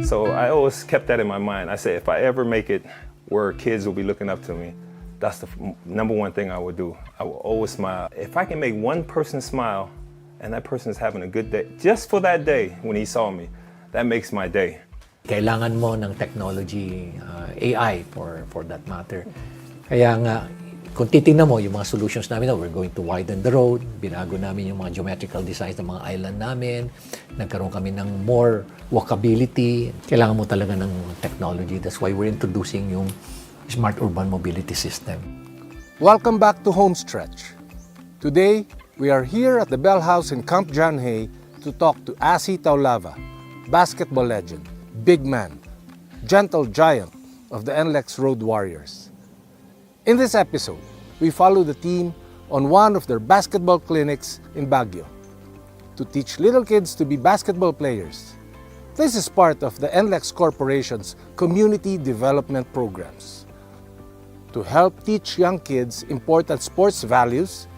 So I always kept that in my mind. I said, if I ever make it where kids will be looking up to me, that's the number one thing I would do. I will always smile. If I can make one person smile and that person is having a good day, just for that day when he saw me, that makes my day. Kailangan mo ng technology, AI for that matter. Kaya nga, kung titingnan mo yung mga solutions namin, we're going to widen the road, binago namin yung mga geometrical designs ng mga island namin, nagkaroon kami ng more walkability. Kailangan mo talaga ng technology. That's why we're introducing yung Smart Urban Mobility System. Welcome back to HOMESTRETCH. Today, we are here at the Bell House in Camp John Hay to talk to Asi Taulava, basketball legend, big man, gentle giant of the NLEX Road Warriors. In this episode, we follow the team on one of their basketball clinics in Baguio to teach little kids to be basketball players. This is part of the NLEX Corporation's community development programs to help teach young kids important sports values,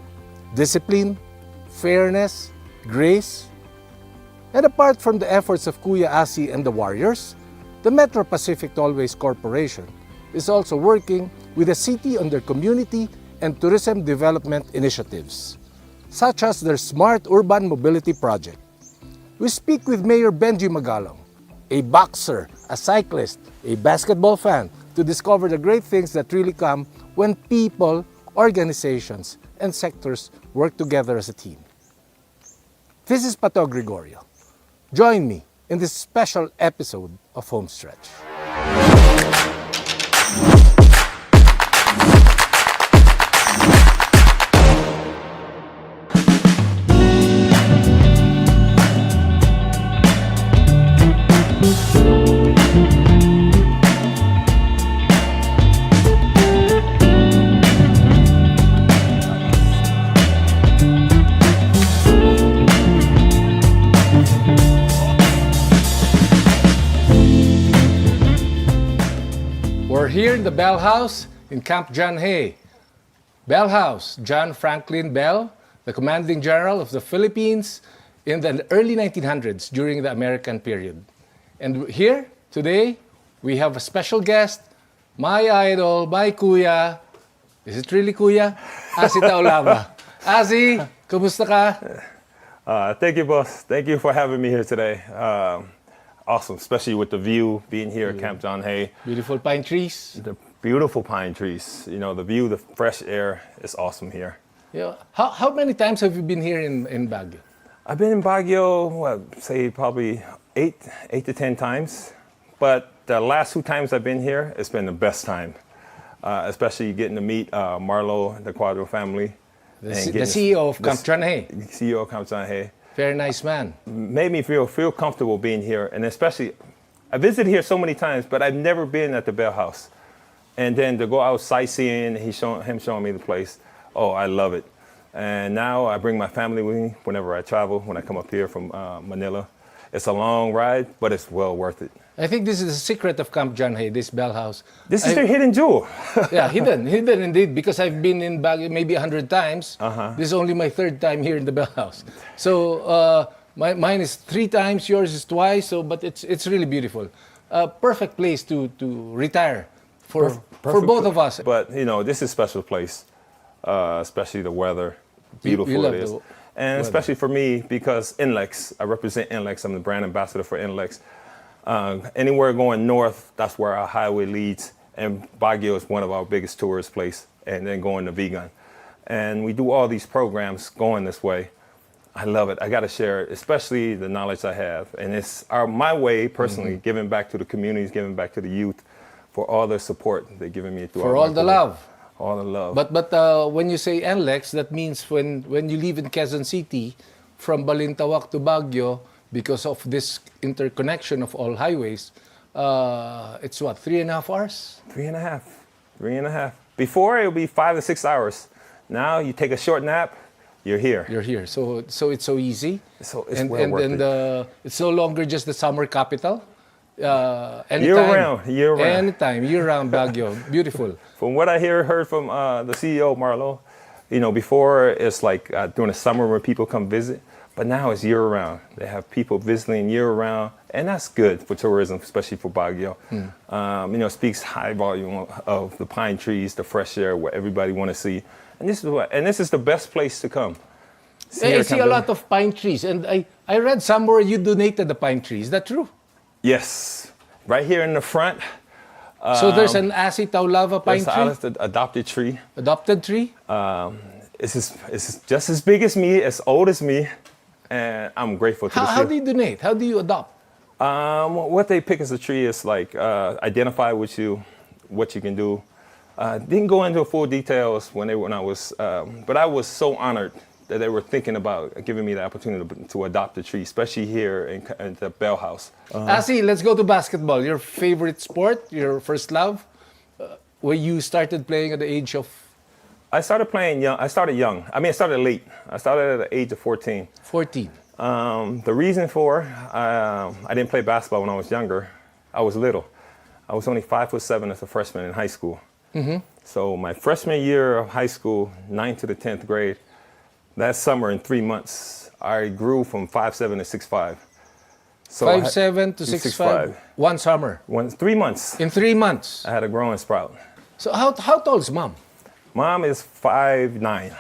discipline, fairness, grace. And apart from the efforts of Kuya Asi and the Warriors, the Metro Pacific Tollways Corporation is also working with the city on their community and tourism development initiatives, such as their Smart Urban Mobility Project. We speak with Mayor Benji Magalong, a boxer, a cyclist, a basketball fan, to discover the great things that really come when people, organizations, and sectors work together as a team. This is Pató Gregorio. Join me in this special episode of HOMESTRETCH. We're here in the Bell House in Camp John Hay. Bell House, John Franklin Bell, the commanding general of the Philippines in the early 1900s during the American period. And here, today, we have a special guest, my idol, my kuya. Is it really kuya? Asi Taulava. Asi, kumusta ka? Thank you, boss. Thank you for having me here today. Awesome, especially with the view being here at Camp John Hay. Beautiful pine trees. The beautiful pine trees. You know, the view, the fresh air is awesome here. Yeah. How many times have you been here in Baguio? I've been in Baguio, say probably eight to 10 times. But the last 2 times I've been here, it's been the best time. Especially getting to meet Marlo, the Quadro family. The CEO of Camp John Hay. CEO of Camp John Hay. Very nice man. Made me feel comfortable being here, and especially, I visited here so many times, but I've never been at the Bell House. And then to go out sightseeing, him showing me the place, oh, I love it. And now I bring my family with me whenever I travel, when I come up here from Manila. It's a long ride, but it's well worth it. I think this is the secret of Camp John Hay, this Bell House. This is their hidden jewel. Yeah, hidden indeed, because I've been in Baguio maybe 100 times. This is only my 3rd time here in the Bell House. So mine is 3 times, yours is twice, so, but it's really beautiful. Perfect place to retire for both of us. But, you know, this is a special place, especially the weather, beautiful it is. And especially for me, because NLEX, I represent NLEX, I'm the brand ambassador for NLEX. Anywhere going north, that's where our highway leads. And Baguio is one of our biggest tourist places, and then going to Vegan. And we do all these programs going this way. I love it. I got to share it, especially the knowledge I have. And it's my way, personally, giving back to the communities, giving back to the youth for all the support they're giving me throughout for all the love. All the love. But when you say NLEX, that means when you live in Quezon City, from Balintawak to Baguio, because of this interconnection of all highways, it's what, 3.5 hours? 3.5. 3.5. Before, it would be 5 to 6 hours. Now, you take a short nap, you're here. You're here. So it's so easy. So it's worth it. It's no longer just the summer capital. Anytime, year round. Anytime, year round Baguio. Beautiful. From what I heard from the CEO, Marlo, Before it's like during the summer when people come visit, but now it's year round. They have people visiting year round, and that's good for tourism, especially for Baguio. It speaks high volume of the pine trees, the fresh air, what everybody want to see, and this is the best place to come. I see a lot of pine trees, and I read somewhere you donated the pine trees. Is that true? Yes, right here in the front. So there's an Asi Taulava pine tree? There's an adopted tree. Adopted tree? It's just as big as me, as old as me, and I'm grateful to the How do you donate? How do you adopt? What they pick as a tree is like identify what you can do. Didn't go into full details when I was, but I was so honored that they were thinking about giving me the opportunity to adopt a tree, especially here in the Bell House. Asi, let's go to basketball. Your favorite sport, your first love, where you started playing at the age of? I started playing young. I started young. I started late. I started at the age of 14. 14. The reason for I didn't play basketball when I was younger. I was little. I was only 5'7" as a freshman in high school. So my freshman year of high school, 9th to the 10th grade, that summer in 3 months, I grew from 5'7" to 6'5". So 5'7" to 6'5". 1 summer. 3 months. In 3 months. I had a growing sprout. So how tall is mom? Mom is 5'9".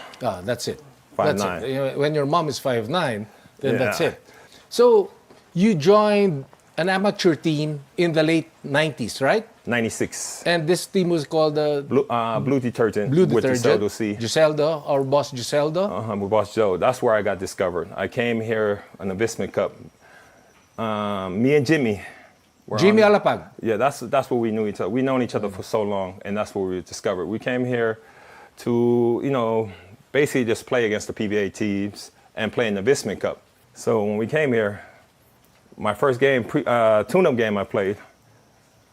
That's it. 5'9". That's it. When your mom is 5'9", then that's it. So you joined an amateur team in the late 90s, right? 96. And this team was called the Blue Detergent. Blue with Detergent. Giseldo C. Giseldo, our boss Giseldo. With Boss Joe. That's where I got discovered. I came here on the Bismuth Cup. Me and Jimmy. Jimmy Alapag. Yeah, that's where we knew each other. We known each other for so long, and that's where we were discovered. We came here to, basically just play against the PBA teams and play in the Bismuth Cup. So when we came here, my first game, tune-up game I played,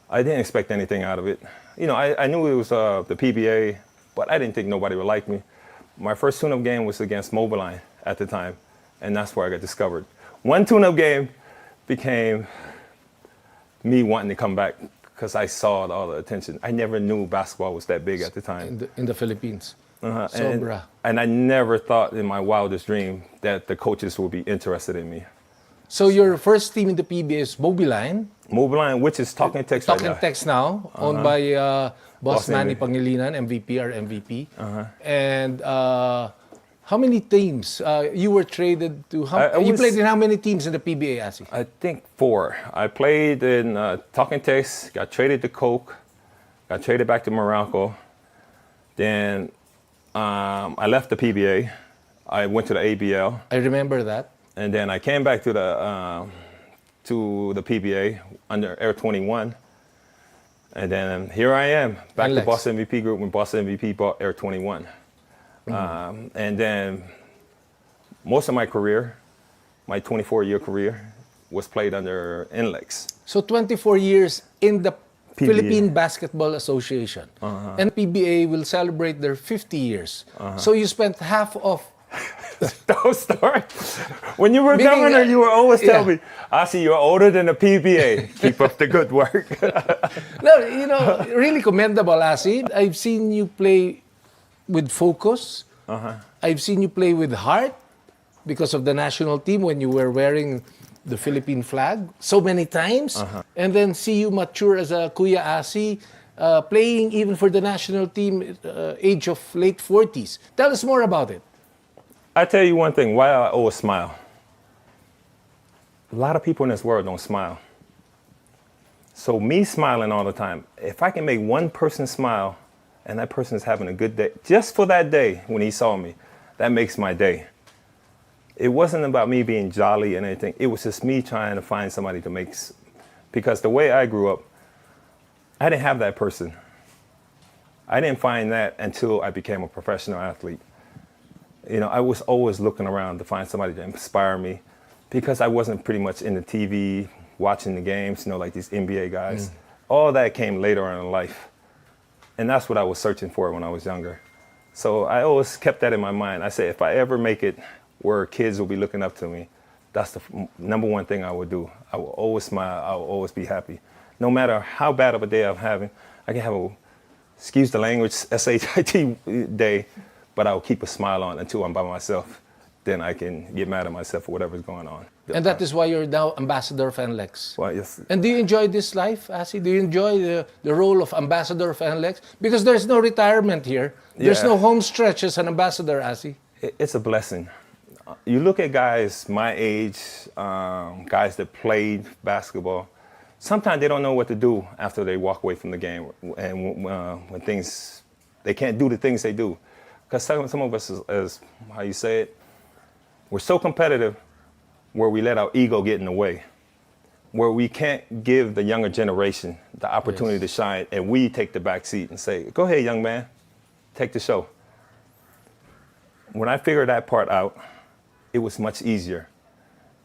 I didn't expect anything out of it. I knew it was the PBA, but I didn't think nobody would like me. My first tune-up game was against Mobiline at the time, and that's where I got discovered. One tune-up game became me wanting to come back because I saw all the attention. I never knew basketball was that big at the time. In the Philippines. And I never thought in my wildest dream that the coaches would be interested in me. So your first team in the PBA is Mobiline. Mobiline, which is Talking Text right now. Talking Text now, owned by Boss Manny Pangilinan, MVP, our MVP. And how many teams? You were traded to... you played in how many teams in the PBA, Asi? I think 4. I played in Talking Text, got traded to Coke, got traded back to Morocco. Then I left the PBA. I went to the ABL. I remember that. And then I came back to the PBA under Air 21. And then here I am, back to Boss MVP Group when Boss MVP bought Air 21. And then most of my career, my 24-year career, was played under NLEX. So 24 years in the Philippine Basketball Association. And PBA will celebrate their 50 years. So you spent half of... Don't start. When you were governor, you would always tell me, Asi, you're older than the PBA. Keep up the good work. No, really commendable, Asi. I've seen you play with focus. I've seen you play with heart because of the national team when you were wearing the Philippine flag so many times. And then see you mature as a Kuya Asi, playing even for the national team age of late 40s. Tell us more about it. I tell you one thing, why I always smile. A lot of people in this world don't smile. So me smiling all the time, if I can make one person smile and that person is having a good day, just for that day when he saw me, that makes my day. It wasn't about me being jolly and anything. It was just me trying to find somebody to make, because the way I grew up, I didn't have that person. I didn't find that until I became a professional athlete. I was always looking around to find somebody to inspire me because I wasn't pretty much in the TV, watching the games, like these NBA guys. All that came later on in life. And that's what I was searching for when I was younger. So I always kept that in my mind. I said, if I ever make it where kids will be looking up to me, that's the number one thing I would do. I will always smile. I will always be happy. No matter how bad of a day I'm having, I can have a, excuse the language, SHIT day, but I'll keep a smile on until I'm by myself. Then I can get mad at myself for whatever's going on. And that is why you're now ambassador of NLEX. Well, yes. And do you enjoy this life, Asi? Do you enjoy the role of ambassador of NLEX? Because there's no retirement here. There's no home stretch as an ambassador, Asi. It's a blessing. You look at guys my age, guys that played basketball, sometimes they don't know what to do after they walk away from the game, and when things, they can't do the things they do. Because some of us, as how you say it, we're so competitive where we let our ego get in the way, where we can't give the younger generation the opportunity to shine, and we take the back seat and say, go ahead, young man, take the show. When I figured that part out, it was much easier.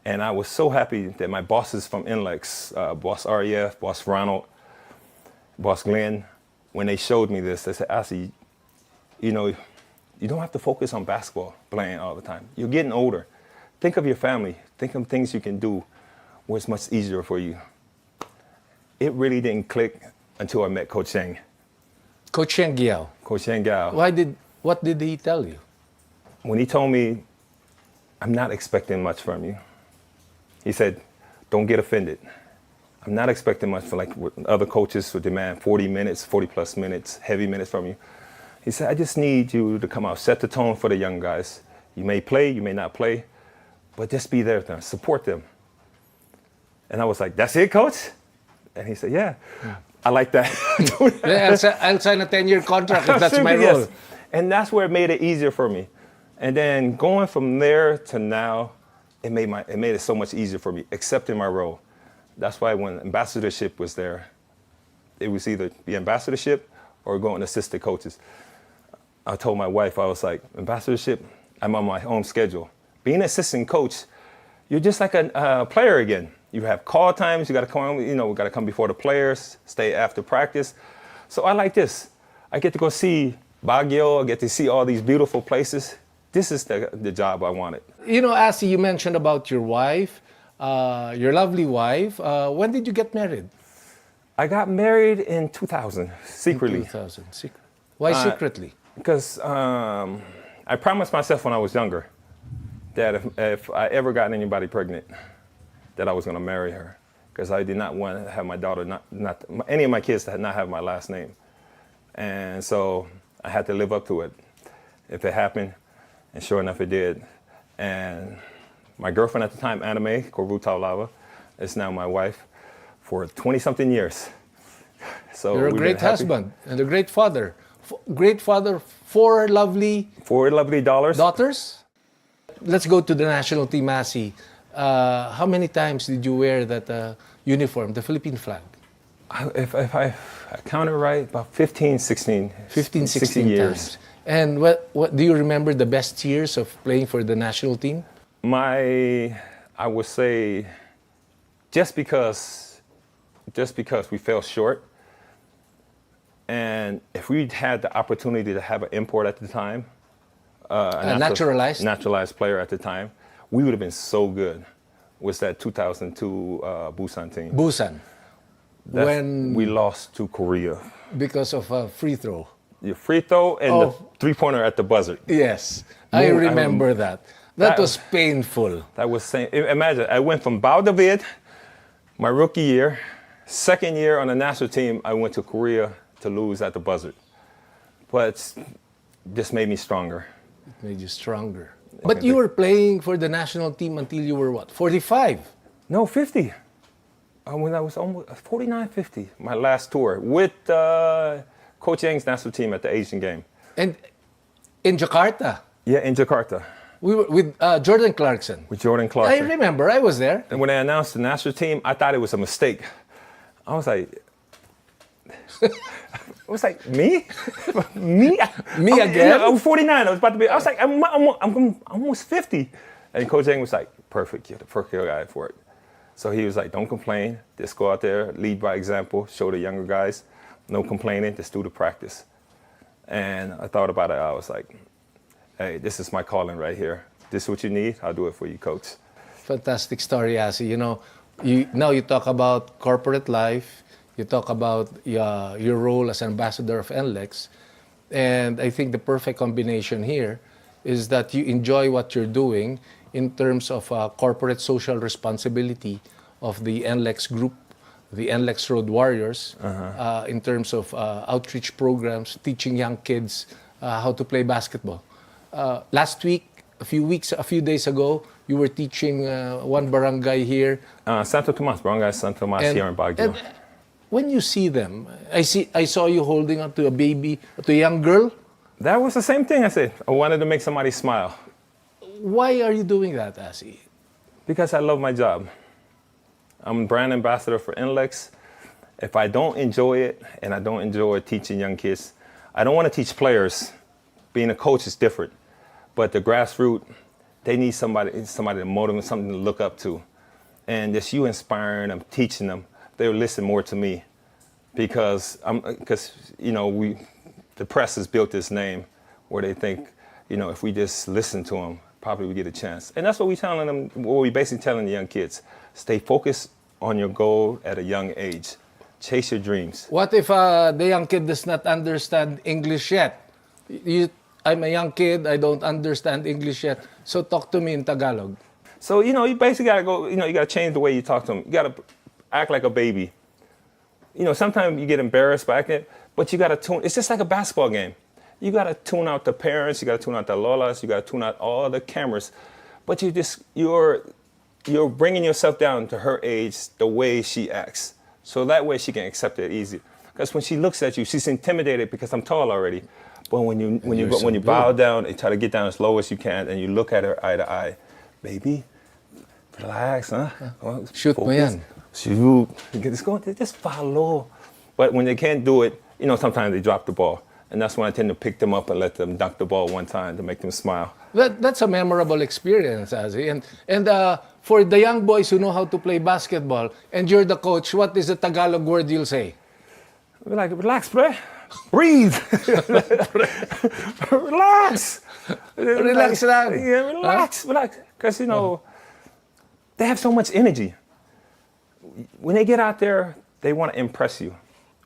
And I was so happy that my bosses from NLEX, Boss REF, Boss Ronald, Boss Glenn, when they showed me this, they said, Asi, you know, you don't have to focus on basketball playing all the time. You're getting older. Think of your family. Think of things you can do where it's much easier for you. It really didn't click until I met Coach Cheng. Coach Cheng Giao. Coach Cheng Giao. What did he tell you? When he told me, I'm not expecting much from you. He said, don't get offended. I'm not expecting much for like other coaches who demand 40 minutes, 40 plus minutes, heavy minutes from you. He said, I just need you to come out, set the tone for the young guys. You may play, you may not play, but just be there for them, support them. And I was like, that's it, coach? And he said, yeah, I like that. I'll sign a 10-year contract if that's my role. Yes. And that's where it made it easier for me. And then going from there to now, it made it so much easier for me, accepting my role. That's why when ambassadorship was there, it was either be ambassadorship or go and assist the coaches. I told my wife, I was like, ambassadorship, I'm on my own schedule. Being an assistant coach, you're just like a player again. You have call times, you got to come, we got to come before the players, stay after practice. So I like this. I get to go see Baguio, I get to see all these beautiful places. This is the job I wanted. You know, Asi, you mentioned about your wife, your lovely wife. When did you get married? I got married in 2000, secretly. In 2000, Why secretly? Because I promised myself when I was younger that if I ever got anybody pregnant, that I was going to marry her. Because I did not want to have my daughter, not any of my kids to not have my last name. And so I had to live up to it. If it happened, and sure enough it did. And my girlfriend at the time, Asi Taulava, is now my wife for 20-something years. So you're a great husband and a great father. Great father, four lovely daughters. Let's go to the national team, Asi. How many times did you wear that uniform, the Philippine flag? If I counted right, about 15, 16 years. Times. And what do you remember the best years of playing for the national team? I would say, just because we fell short, and if we had the opportunity to have an import at the time, a naturalized player at the time, we would have been so good. Was that 2002 Busan team? Busan. When we lost to Korea because of a free throw. Your free throw and the three-pointer at the buzzer. Yes, I remember that. That was painful. That was same. Imagine, I went from Bao David, my rookie year, second year on the national team, I went to Korea to lose at the buzzer. But this made me stronger. It made you stronger. But you were playing for the national team until you were what, 45? No, 50. When I was almost 49, 50, my last tour with Coach Yang's national team at the Asian game. And in Jakarta? Yeah, in Jakarta. We were with Jordan Clarkson. With Jordan Clarkson. I remember, I was there. And when they announced the national team, I thought it was a mistake. I was like, me? Me? Me again? I was 49. I was about to be. I was like, I'm almost 50. And Coach Yang was like, perfect. You're the perfect guy for it. So he was like, don't complain. Just go out there, lead by example, show the younger guys. No complaining. Just do the practice. And I thought about it. I was like, hey, this is my calling right here. This is what you need. I'll do it for you, coach. Fantastic story, Asi. You know, now you talk about corporate life. You talk about your role as ambassador of NLEX. And I think the perfect combination here is that you enjoy what you're doing in terms of corporate social responsibility of the NLEX group, the NLEX Road Warriors, in terms of outreach programs, teaching young kids how to play basketball. Last week, a few days ago, you were teaching one barangay here. Santo Tomas, barangay Santo Tomas here in Baguio. And when you see them, I saw you holding on to a baby, to a young girl. That was the same thing I said. I wanted to make somebody smile. Why are you doing that, Asi? Because I love my job. I'm brand ambassador for NLEX. If I don't enjoy it, and I don't enjoy teaching young kids, I don't want to teach players. Being a coach is different. But the grassroots, they need somebody to motivate, something to look up to. And just you inspiring them, teaching them, they'll listen more to me. Because the press has built this name where they think, if we just listen to them, probably we get a chance. And that's what we're telling them, what we're basically telling the young kids. Stay focused on your goal at a young age. Chase your dreams. What if the young kid does not understand English yet? I'm a young kid, I don't understand English yet, so talk to me in Tagalog. So, you basically got to go, you got to change the way you talk to them. You got to act like a baby. Sometimes you get embarrassed by acting, but you got to tune. It's just like a basketball game. You got to tune out the parents, you got to tune out the lolas, you got to tune out all the cameras. But you're bringing yourself down to her age, the way she acts. So that way she can accept it easy. Because when she looks at you, she's intimidated because I'm tall already. But when you bow down and try to get down as low as you can, and you look at her eye to eye, baby, relax, huh? Shoot mo yan. Shoot. Just follow. But when they can't do it, sometimes they drop the ball. And that's when I tend to pick them up and let them dunk the ball one time to make them smile. That's a memorable experience, Asi. And for the young boys who know how to play basketball, and you're the coach, what is the Tagalog word you'll say? We're like, relax, bro. Breathe. Relax. Relax lang. Yeah, relax. Because, they have so much energy. When they get out there, they want to impress you.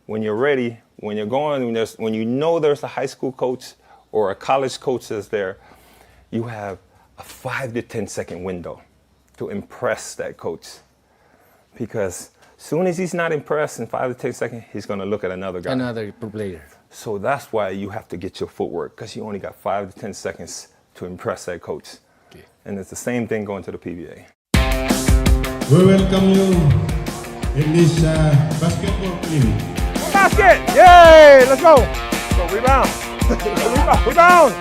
When you're ready, when you're going, when you know there's a high school coach or a college coach that's there, you have a 5 to 10 second window to impress that coach. Because soon as he's not impressed in 5 to 10 seconds, he's going to look at another guy. Another player. So that's why you have to get your footwork, because you only got 5 to 10 seconds to impress that coach. Okay. And it's the same thing going to the PBA. We welcome you in this basketball clinic. Basket! Yay! Let's go! So rebound. Rebound!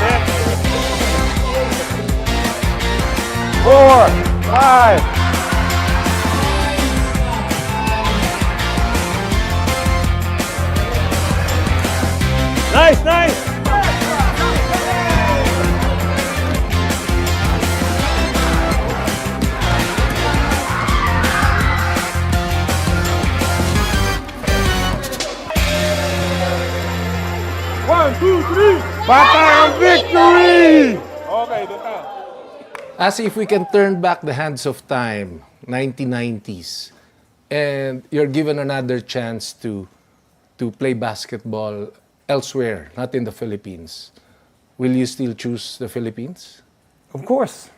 That's it. 4, 5. Nice, nice. One, two, three. Pató victory. Okay, As if we can turn back the hands of time, 1990s, and you're given another chance to play basketball elsewhere, not in the Philippines, will you still choose the Philippines? Of course.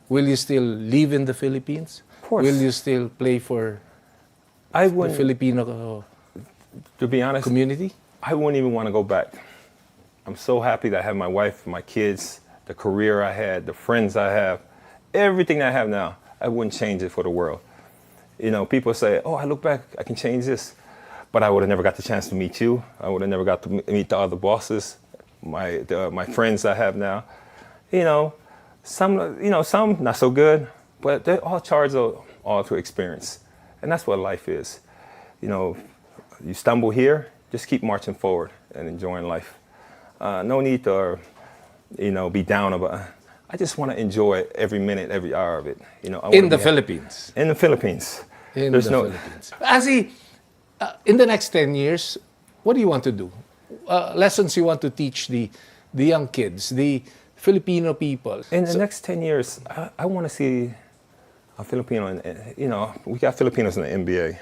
Will you still live in the Philippines? Of course. Will you still play for the Filipino to be honest, community? I wouldn't even want to go back. I'm so happy that I have my wife, my kids, the career I had, the friends I have, everything that I have now. I wouldn't change it for the world. People say, oh, I look back, I can change this. But I would have never got the chance to meet you. I would have never got to meet the other bosses, my friends I have now. Some not so good, but they're all charged all through experience. And that's what life is. You stumble here, just keep marching forward and enjoying life. No need to, be down about it. I just want to enjoy every minute, every hour of it. In the Philippines. In the Philippines. Philippines. Asi, in the next 10 years, what do you want to do? Lessons you want to teach the young kids, the Filipino people. In the next 10 years, I want to see a Filipino, we got Filipinos in the NBA,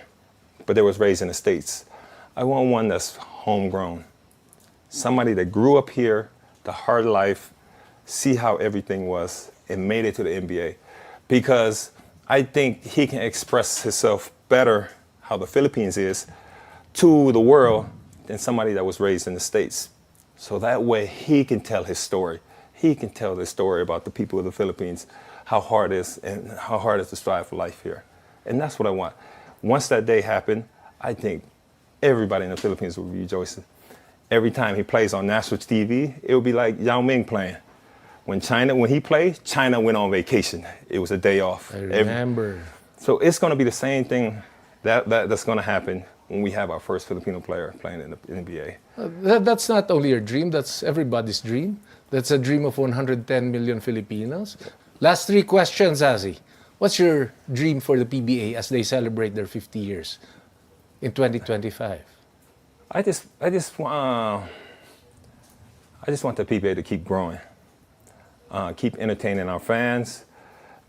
but they was raised in the States. I want one that's homegrown. Somebody that grew up here, the hard life, see how everything was, and made it to the NBA. Because I think he can express himself better how the Philippines is to the world than somebody that was raised in the States. So that way he can tell his story. He can tell the story about the people of the Philippines, how hard it is and how hard it is to strive for life here. And that's what I want. Once that day happened, I think everybody in the Philippines will be rejoicing. Every time he plays on national TV, it will be like Yao Ming playing. When he played, China went on vacation. It was a day off. I remember. So it's going to be the same thing that's going to happen when we have our first Filipino player playing in the NBA. That's not only your dream, that's everybody's dream. That's a dream of 110 million Filipinos. Last 3 questions, Asi. What's your dream for the PBA as they celebrate their 50 years in 2025? I just want the PBA to keep growing, keep entertaining our fans,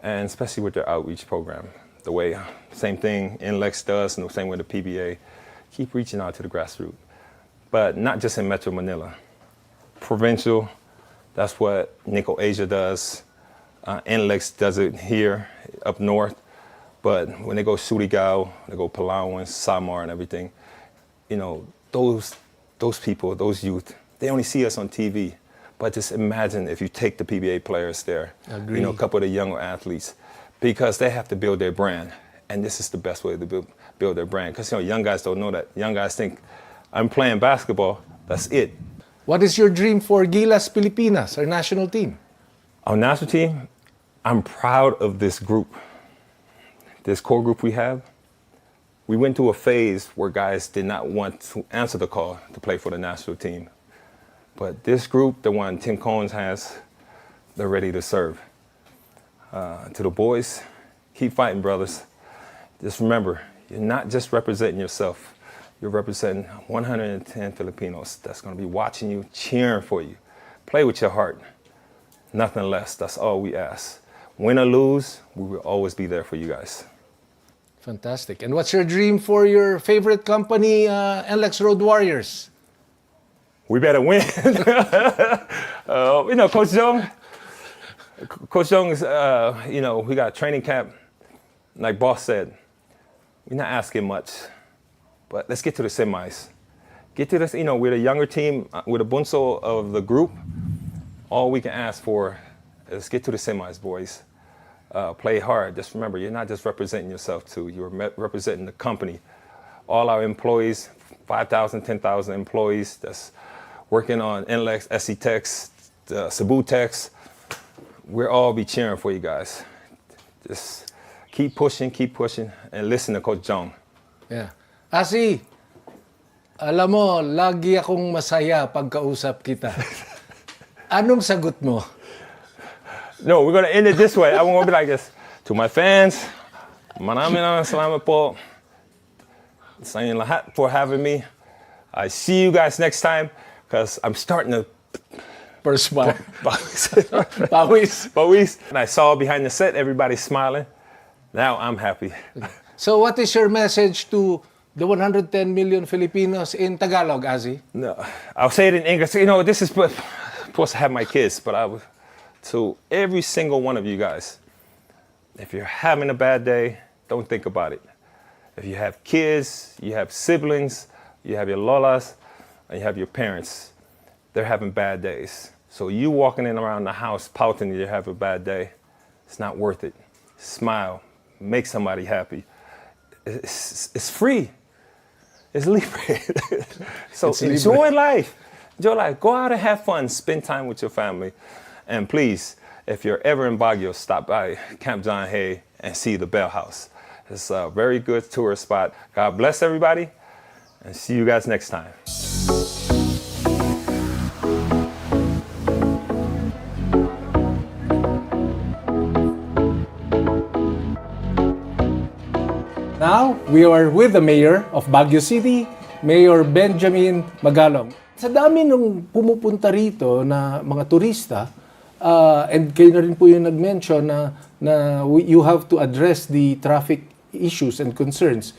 and especially with their outreach program. The way, same thing NLEX does, and the same way the PBA, keep reaching out to the grassroots. But not just in Metro Manila. Provincial, that's what Nico Asia does. NLEX does it here, up north. But when they go Surigao, they go Palawan, Samar, and everything, those people, those youth, they only see us on TV. But just imagine if you take the PBA players there, Agree. A couple of the younger athletes, because they have to build their brand. And this is the best way to build their brand. Because young guys don't know that. Young guys think, I'm playing basketball, that's it. What is your dream for Gilas Pilipinas, our national team? Our national team, I'm proud of this group, this core group we have. We went through a phase where guys did not want to answer the call to play for the national team. But this group, the one Tim Combs has, they're ready to serve. To the boys, keep fighting, brothers. Just remember, you're not just representing yourself. You're representing 110 Filipinos that's going to be watching you, cheering for you. Play with your heart. Nothing less. That's all we ask. Win or lose, we will always be there for you guys. Fantastic. And what's your dream for your favorite company, NLEX Road Warriors? We better win. Coach Jung. Coach Jung is, we got a training camp. Like Boss said, we're not asking much, but let's get to the semis. Get to this, we're the younger team, we're the bunso of the group. All we can ask for is get to the semis, boys. Play hard. Just remember, you're not just representing yourself too. You're representing the company. All our employees, 5,000, 10,000 employees that's working on NLEX, SC Techs, Cebu Techs. We'll all be cheering for you guys. Just keep pushing, and listen to Coach Jong. Yeah. Asi, alam mo, lagi akong masaya pagkausap kita. Anong sagot mo? No, we're going to end it this way. I'm going to be like this. To my fans, maraming salamat po sa inyong lahat for having me. I see you guys next time because I'm starting to Perspire. Pawis. And I saw behind the set, everybody smiling. Now I'm happy. So what is your message to the 110 million Filipinos in Tagalog, Asi? No, I'll say it in English. This is supposed to have my kids, but to every single one of you guys, if you're having a bad day, don't think about it. If you have kids, you have siblings, you have your lolas, and you have your parents, they're having bad days. So you walking in around the house pouting that you have a bad day, it's not worth it. Smile, make somebody happy. It's free. It's libre. So enjoy life. Enjoy life. Go out and have fun. Spend time with your family. And please, if you're ever in Baguio, stop by Camp John Hay and see the Bell House. It's a very good tourist spot. God bless everybody, and see you guys next time. Now, we are with the Mayor of Baguio City, Mayor Benjamin Magalong. Sa dami nung pumupunta rito na mga turista, And kayo na rin po yung nag-mention na you have to address the traffic issues and concerns.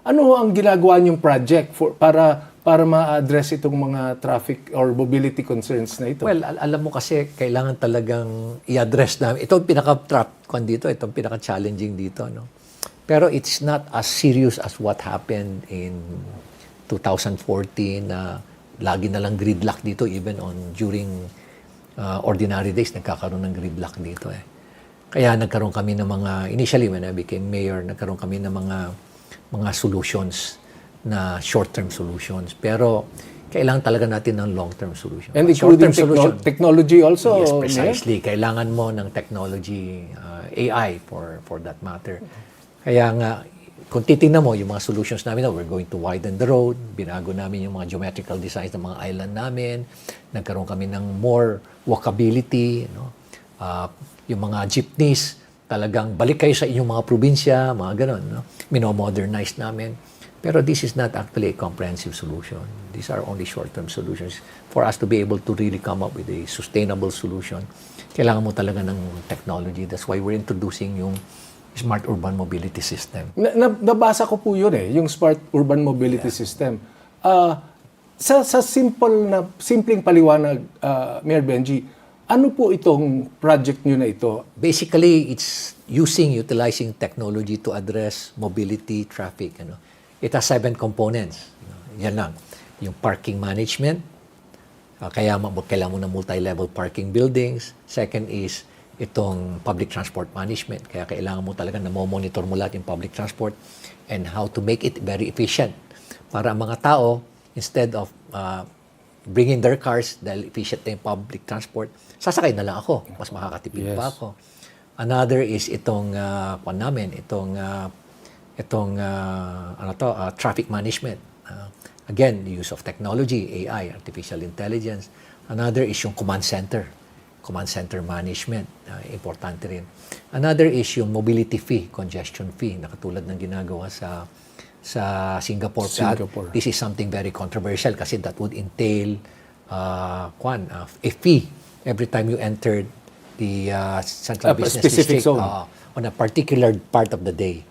Ano ang ginagawa niyong project para ma-address itong mga traffic or mobility concerns na ito? Well, alam mo kasi kailangan talagang i-address namin. Ito ang pinaka-trap dito, ito ang pinaka-challenging dito, no? Pero it's not as serious as what happened in 2014 na lagi na lang gridlock dito even during ordinary days nagkakaroon ng gridlock dito eh. Kaya nagkaroon kami ng initially when I became mayor, nagkaroon kami ng mga solutions na short-term solutions. Pero kailangan talaga natin ng long-term solution. And including technology also? Yes, precisely. Yeah? Kailangan mo ng technology, AI for that matter. Kaya nga, kung titingnan mo yung mga solutions namin, we're going to widen the road, binago namin yung mga geometrical designs ng mga island namin, nagkaroon kami ng more walkability, no? Yung mga jeepneys, talagang balik kayo sa inyong mga probinsya, mga ganon, no? Mino-modernize namin. Pero this is not actually a comprehensive solution. These are only short-term solutions. For us to be able to really come up with a sustainable solution, kailangan mo talaga ng technology. That's why we're introducing yung Smart Urban Mobility System. Nabasa ko po yun yung Smart Urban Mobility System. Sa simpleng paliwanag, Mayor Benji, ano po itong project nyo na ito? Basically, it's utilizing technology to address mobility, traffic. It has 7 components. Yan lang. Yung parking management, kailangan mo ng multi-level parking buildings. Second is itong public transport management. Kaya kailangan mo talaga na monitor mo lahat yung public transport and how to make it very efficient. Para ang mga tao, instead of bringing their cars dahil efficient na yung public transport, sasakay na lang ako. Mas makakatipid pa ako. Another is itong traffic management. Again, the use of technology, AI, artificial intelligence. Another is yung command center management, importante rin. Another is yung mobility fee, congestion fee, na katulad ng ginagawa sa Singapore. This is something very controversial kasi that would entail a fee every time you entered the central business specific district zone. On a particular part of the day.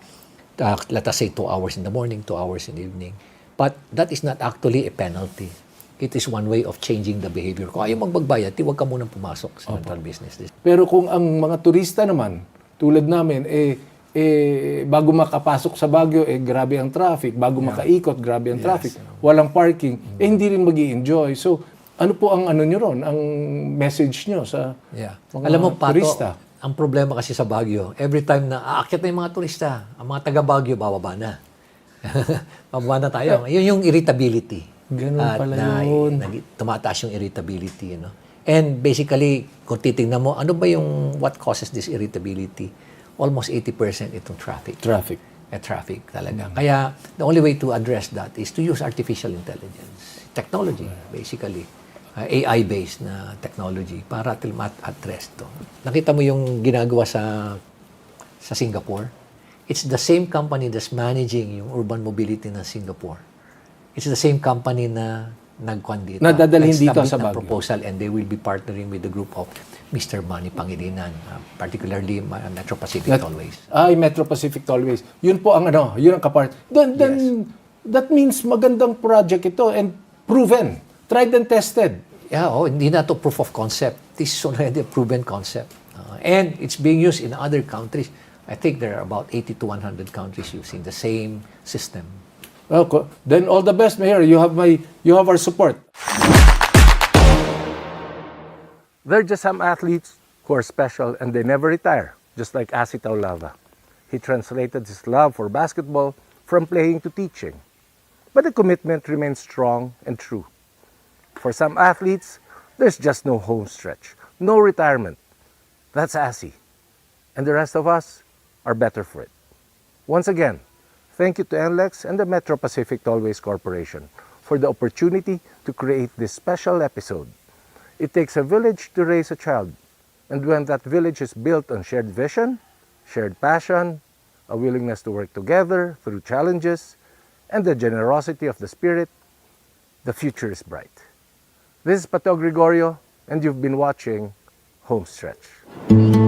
Let us say 2 hours in the morning, 2 hours in the evening. But that is not actually a penalty. It is one way of changing the behavior. Kung ayaw magbayad, huwag ka munang pumasok sa central business district. Pero kung ang mga turista naman, tulad namin, bago makapasok sa Baguio, grabe ang traffic. Bago makaikot, grabe ang traffic. Walang parking, hindi rin mag-i-enjoy. So, ano po ang nyo ron? Ang message nyo sa mga Alam mo, Pato, turista? ang problema kasi sa Baguio, every time na aakyat na yung mga turista, ang mga taga Baguio, bababa na. Bababa na tayo. Yun yung irritability. Ganun pala yun. Tumataas yung irritability. And basically, kung titingnan mo, what causes this irritability? Almost 80% itong traffic. Traffic talaga. Kaya, the only way to address that is to use artificial intelligence. Technology, basically. AI-based na technology para address to. Nakita mo yung ginagawa sa Singapore? It's the same company that's managing yung urban mobility ng Singapore. It's the same company na nagkuhan dito. Nadadalhin dito sa Baguio. Proposal and they will be partnering with the group of Mr. Manny Pangilinan, particularly Metro Pacific Tollways. Metro Pacific Tollways. Yun po ang yun ang kapart. Then that means magandang project ito and proven, tried and tested. Yeah, hindi na to proof of concept. This is already a proven concept. And it's being used in other countries. I think there are about 80 to 100 countries using the same system. Okay. Then all the best, Mayor. You have our support. They're just some athletes who are special and they never retire, just like Asi Taulava. He translated his love for basketball from playing to teaching. But the commitment remains strong and true. For some athletes, there's just no home stretch, no retirement. That's Asi. And the rest of us are better for it. Once again, thank you to NLEX and the Metro Pacific Tollways Corporation for the opportunity to create this special episode. It takes a village to raise a child, and when that village is built on shared vision, shared passion, a willingness to work together through challenges, and the generosity of the spirit, the future is bright. This is Pató Gregorio, and you've been watching Homestretch.